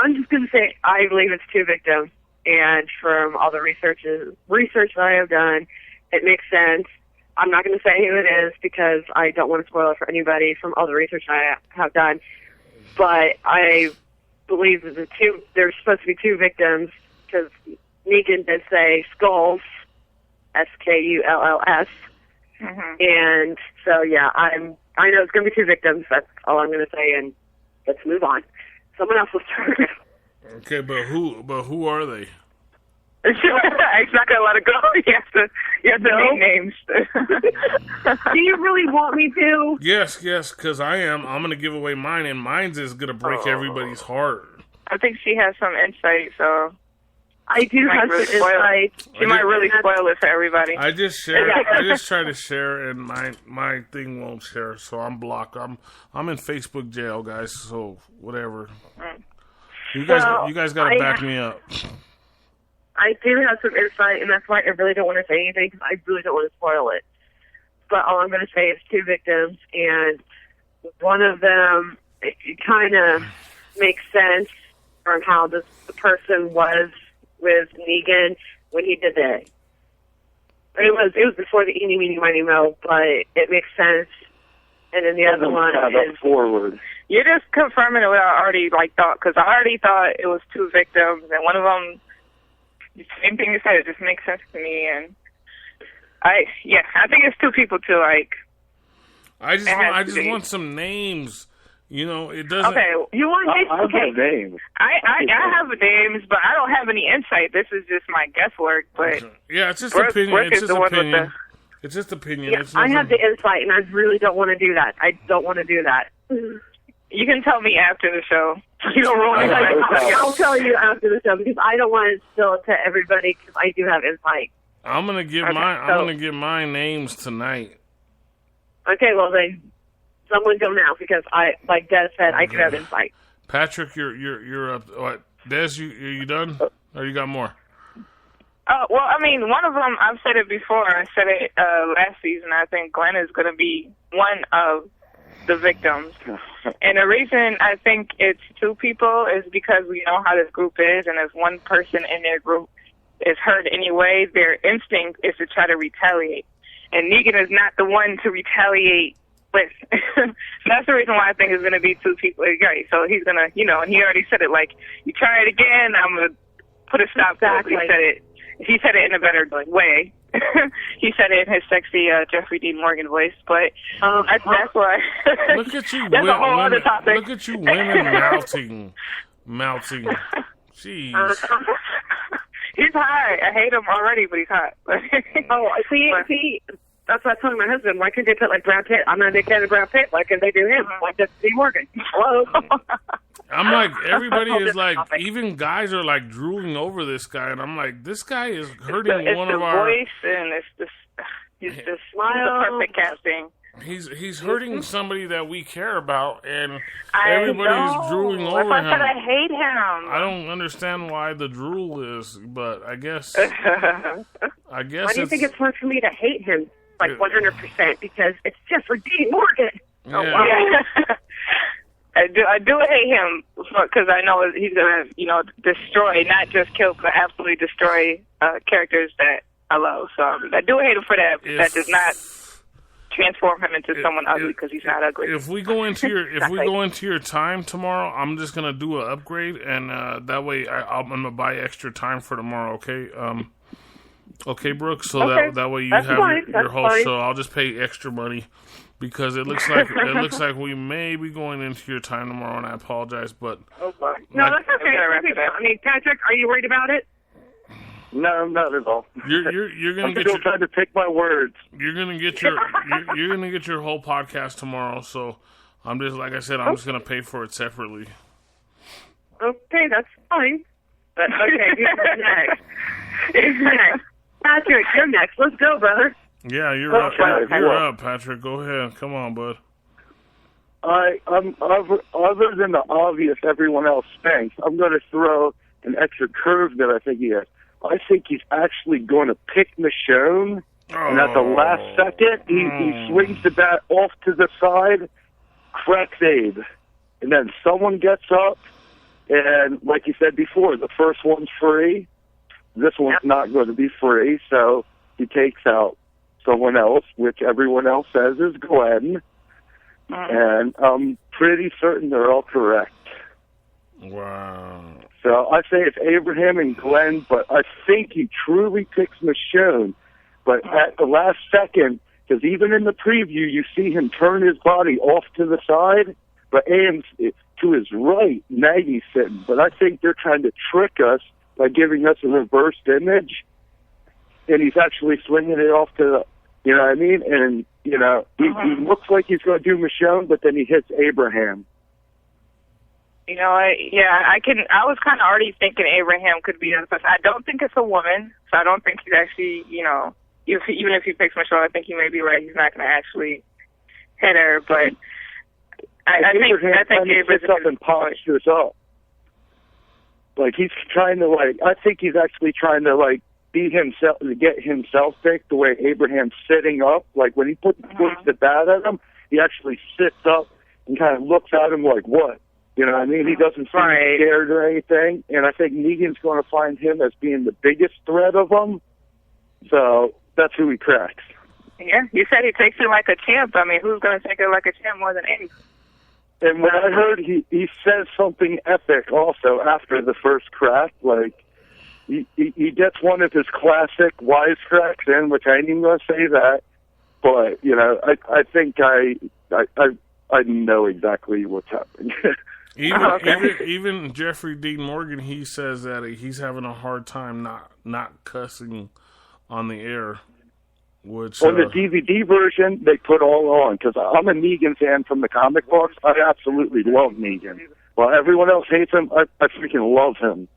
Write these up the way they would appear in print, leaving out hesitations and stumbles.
I'm just going to say I believe it's 2 victims, and from all the research that I have done, it makes sense. I'm not going to say who it is because I don't want to spoil it for anybody from all the research I have done, but I believe that there's supposed to be 2 victims because Negan did say skulls, SKULLS, and so yeah, I know it's going to be 2 victims. That's all I'm going to say, and let's move on. Someone else will turn. Okay, but who are they? He's not going to let it go. You have to name names. Do you really want me to? Yes, because I am. I'm going to give away mine, and mine's is going to break everybody's heart. I think she has some insight, so... I do have some insight. She might really spoil it for everybody. I just share. I just try to share, and my thing won't share, so I'm blocked. I'm in Facebook jail, guys. So whatever. You guys got to back me up. I do have some insight, and that's why I really don't want to say anything because I really don't want to spoil it. But all I'm going to say is 2 victims, and one of them it kind of makes sense from how the person was with Negan when he did it. It was before the eeny, meeny, miny, moe, but it makes sense. And then the other one is forward. You're just confirming what I already thought, because I already thought it was 2 victims, and one of them, the same thing you said, it just makes sense to me. And I think it's 2 people too. I just want some names. You know, it doesn't. Okay, you want names? I have names. I have names, but I don't have any insight. This is just my guesswork. But yeah, it's just opinion. It's just opinion. It's just opinion. Yeah, I have the insight, and I really don't want to do that. I don't want to do that. You can tell me after the show. You don't want to. I'll tell you after the show because I don't want to spill it to everybody because I do have insight. I'm gonna give I'm gonna give my names tonight. Okay, well then. Someone go now because like Des said, I do have insight. Patrick, you're up. What? Des, you done? Or you got more? Well, I mean, one of them, I've said it before. I said it last season. I think Glenn is going to be one of the victims. And the reason I think it's 2 people is because we know how this group is, and if one person in their group is hurt anyway, their instinct is to try to retaliate. And Negan is not the one to retaliate. So that's the reason why I think it's going to be 2 people. Right, so he's going to, and he already said it, you try it again, I'm going to put a stop to it. He said it in a better way. He said it in his sexy Jeffrey Dean Morgan voice, but that's why. Look at you, that's a whole other topic. Look at you women mouthing. Jeez. He's hot. I hate him already, but he's hot. See, that's what I told my husband. Why couldn't they put Brad Pitt? I'm not a big fan of Brad Pitt. Why couldn't they do him? Like Jeffrey Morgan? Hello. I'm like, everybody is like, even guys are like drooling over this guy, and I'm like, this guy is hurting one of our. It's the voice, and he's just the perfect casting. He's hurting somebody that we care about, and everybody's drooling over him. I said I hate him. I don't understand why the drool is, but I guess. Why do you think it's hard for me to hate him? 100% because it's Jeffrey Dean Morgan. Yeah. Oh, wow. I do hate him because I know he's gonna destroy, not just kill, but absolutely destroy characters that I love. So I do hate him for that. That does not transform him into someone ugly because he's not ugly. If we go into your time tomorrow, I'm just gonna do an upgrade, and that way I'm gonna buy extra time for tomorrow. Okay. Okay, Brooke. So that way you have your whole show. I'll just pay extra money because it looks like we may be going into your time tomorrow, and I apologize, but no, that's okay. I mean, Patrick, are you worried about it? No, not at all. You're gonna I'm still trying to pick my words. You're gonna get your whole podcast tomorrow. So I'm just like I said, I'm just gonna pay for it separately. Okay, that's fine. But okay, who's next? Patrick, you're next. Let's go, brother. Yeah, you're up, Patrick. Go ahead. Come on, bud. I'm other than the obvious everyone else thinks, I'm going to throw an extra curve that I think he has. I think he's actually going to pick Michonne, and at the last second, he swings the bat off to the side, cracks Abe, and then someone gets up, And like you said before, the first one's free. This one's not going to be free, so he takes out someone else, which everyone else says is Glenn. And I'm pretty certain they're all correct. Wow. So I say it's Abraham and Glenn, but I think he truly picks Michonne. But at the last second, because even in the preview, you see him turn his body off to the side, but Aim's to his right, Maggie's sitting. But I think they're trying to trick us by giving us a reversed image, and he's actually swinging it off to the, you know what I mean? And, you know, he looks like he's going to do Michonne, but then he hits Abraham. You know, I was kind of already thinking Abraham could be the other person. I don't think it's a woman, so I don't think he's actually, you know, even if he picks Michonne, I think he may be right. He's not going to actually hit her, but I think Abraham sits up and postures up. Like, he's trying to, like, I think he's actually trying to, like, be himself, to get himself picked the way Abraham's sitting up. Like, when he puts the bat at him, he actually sits up and kind of looks at him like, what? You know what I mean? He doesn't seem scared or anything. And I think Negan's going to find him as being the biggest threat of them. So that's who he cracks. Yeah, you said he takes it like a champ. I mean, who's going to take it like a champ more than Abe? And when I heard he says something epic also after the first crack, like, he gets one of his classic wisecracks in, which I ain't even going to say that. But, you know, I think I know exactly what's happening. Even Jeffrey Dean Morgan, he says that he's having a hard time not cussing on the air. Which, on the DVD version, they put all on, because I'm a Negan fan from the comic books. I absolutely love Negan. While everyone else hates him, I freaking love him.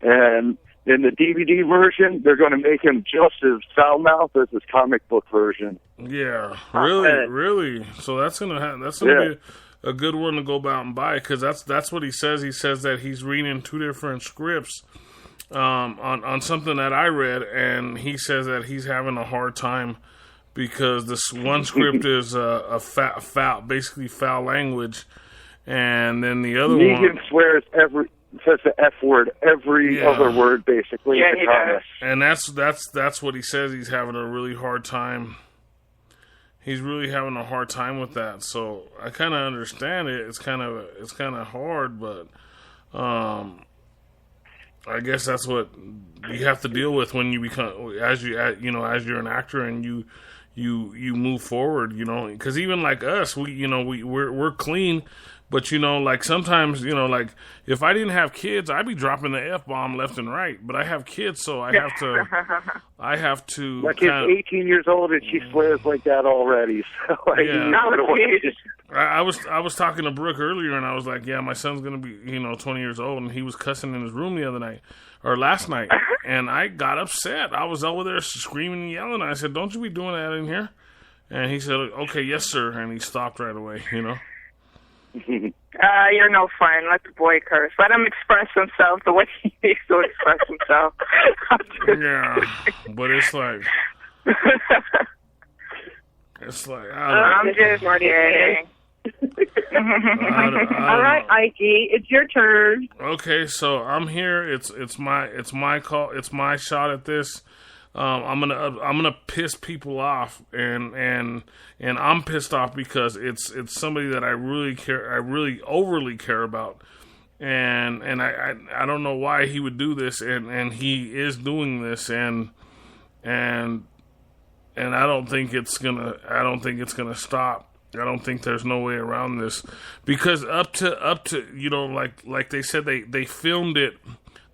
And in the DVD version, they're going to make him just as foul-mouthed as his comic book version. Yeah, really. So that's gonna be a good one to go out and buy, because that's what he says. He says that he's reading two different scripts on something that I read, and he says that he's having a hard time because this one script is a foul, basically foul language, and then the other Negan swears says the F word every other word basically. Yeah, he does. And that's what he says. He's having a really hard time. He's really having a hard time with that. So I kind of understand it. It's kind of hard, but I guess that's what you have to deal with when you become as you're an actor and you move forward, you know, because even like us, we're clean, but you know, like sometimes, you know, like if I didn't have kids, I'd be dropping the F-bomb left and right, but I have kids, so I have to. My kid's 18 years old and she swears like that already. So I was talking to Brooke earlier, and I was like, yeah, my son's gonna be 20 years old, and he was cussing in his room the other night or last night, and I got upset. I was over there screaming and yelling. I said, "Don't you be doing that in here?" And he said, "Okay, yes, sir," and he stopped right away. You know. You're no fun. Let the boy curse. Let him express himself the way he needs to express himself. Yeah, but it's like. I'm just kidding. All right, Ike, it's your turn. Okay, so I'm here. It's my call. It's my shot at this. I'm gonna piss people off, and I'm pissed off because it's somebody that I really overly care about, and I don't know why he would do this, and he is doing this, and I don't think it's gonna stop. I don't think there's no way around this, because up to like they said they filmed it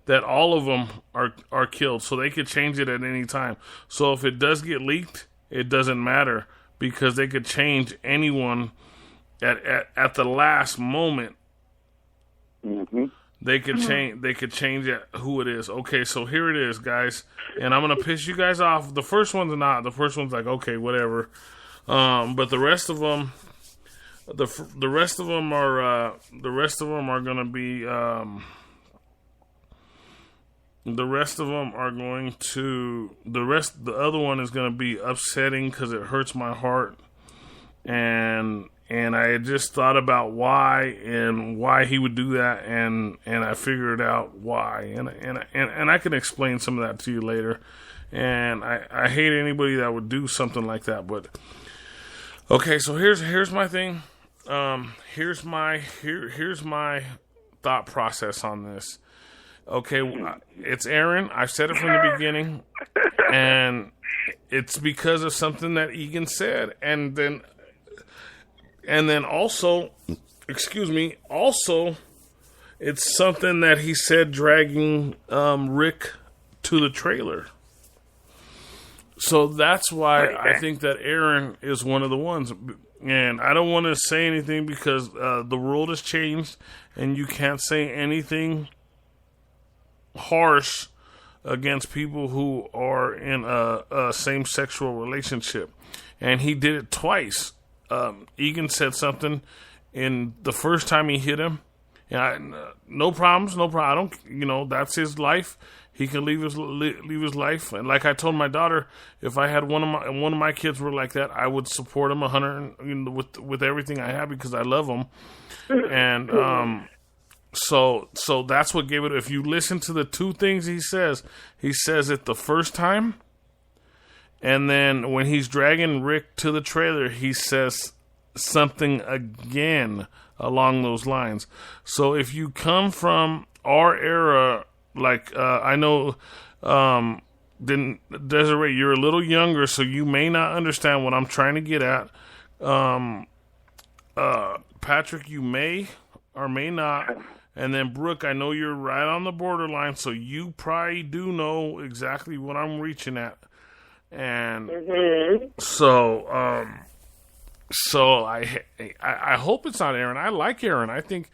that all of them are killed, so they could change it at any time. So if it does get leaked, it doesn't matter, because they could change anyone at the last moment. Mm-hmm. They could change it, who it is. Okay, so here it is, guys, and I'm gonna piss you guys off. The first one's not. The first one's like, okay, whatever. But the rest of them, the rest of them are gonna be. The other one is going to be upsetting because it hurts my heart, and and I had just thought about why he would do that, and I figured out why, and I can explain some of that to you later. And I hate anybody that would do something like that. But okay, so here's my thing. Here's my thought process on this. Okay, it's Aaron. I've said it from the beginning, and it's because of something that Egan said, and then also, also, it's something that he said dragging Rick to the trailer. So that's why I think that Aaron is one of the ones. And I don't want to say anything because the world has changed, and you can't say anything harsh against people who are in a same-sexual relationship. And he did it twice. Egan said something in the first time he hit him. And no problems. I don't, that's his life. He can leave his life. And like I told my daughter, if I had one of my kids were like that, I would support him 100 with everything I have because I love him. And so that's what gave it. If you listen to the two things he says it the first time, and then when he's dragging Rick to the trailer, he says something again along those lines. So if you come from our era, like I know, then Desiree, you're a little younger, so you may not understand what I'm trying to get at. Patrick, you may or may not. And then Brooke, I know you're right on the borderline, so you probably do know exactly what I'm reaching at. And so I hope it's not Aaron. I like Aaron. I think,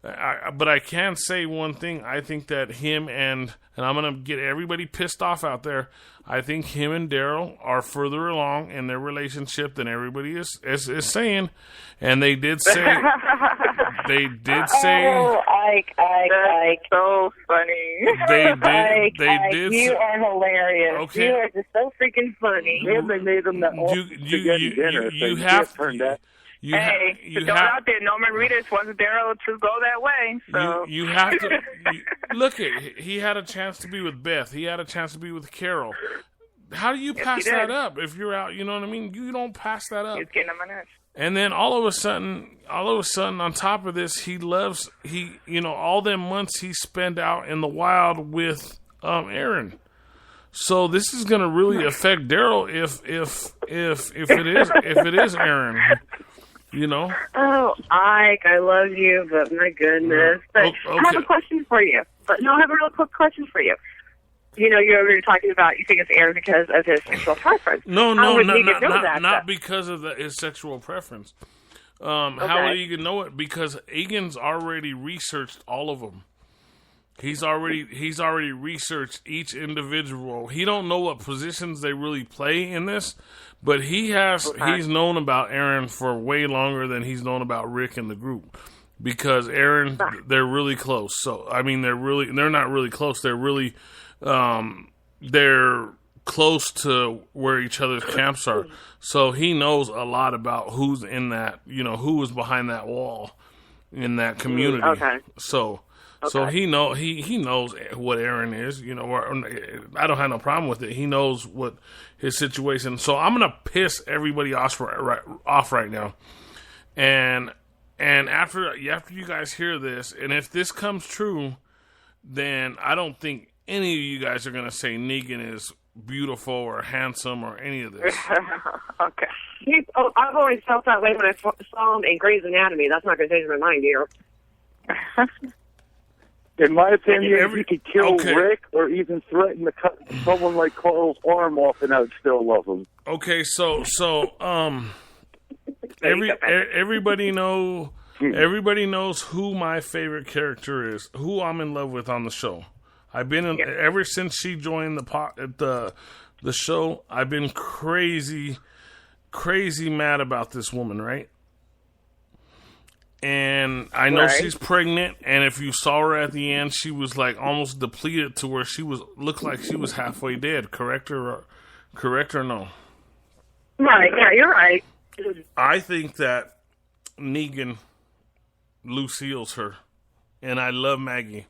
but I can say one thing. I think that him and I'm going to get everybody pissed off out there. I think him and Daryl are further along in their relationship than everybody is saying. And they did say... Oh, Ike. That's so funny. They did. You are hilarious. Okay. You are just so freaking funny. And they made them that dinner. You have to. Don't out there. Norman Reedus wants Daryl to go that way. So you have to look at. He had a chance to be with Beth. He had a chance to be with Carol. How do you pass that up if you're out? You know what I mean? You don't pass that up. He's getting on my nerves. And then all of a sudden, on top of this, all them months he spent out in the wild with Aaron. So this is going to really affect Daryl if it is Aaron. You know. Oh, Ike, I love you, but my goodness. But okay. I have a question for you. I have a real quick question for you. You know, you're talking about you think it's Aaron because of his sexual preference. No, not because of his sexual preference. How would Egan know it? Because Egan's already researched all of them. He's already researched each individual. He don't know what positions they really play in this, but he's known about Aaron for way longer than he's known about Rick and the group. Because Aaron, they're really close. So I mean, they're not really close. They're really they're close to where each other's camps are. So he knows a lot about who's in that, who is behind that wall in that community. Okay. So he knows what Aaron is, I don't have no problem with it. He knows what his situation. So I'm going to piss everybody off right now. And after you guys hear this, and if this comes true, then I don't think any of you guys are going to say Negan is beautiful or handsome or any of this. Okay. I've always felt that way when I saw him in Grey's Anatomy. That's not going to change my mind here. In my opinion, he could kill Rick or even threaten to cut someone like Carl's arm off, and I'd still love him. Okay, so everybody knows who my favorite character is, who I'm in love with on the show. I've been ever since she joined the show. I've been crazy mad about this woman, right? And I know she's pregnant, and if you saw her at the end, she was like almost depleted to where looked like she was halfway dead. Correct or no? Right. Yeah, you're right. I think that Negan Lucille's her, and I love Maggie.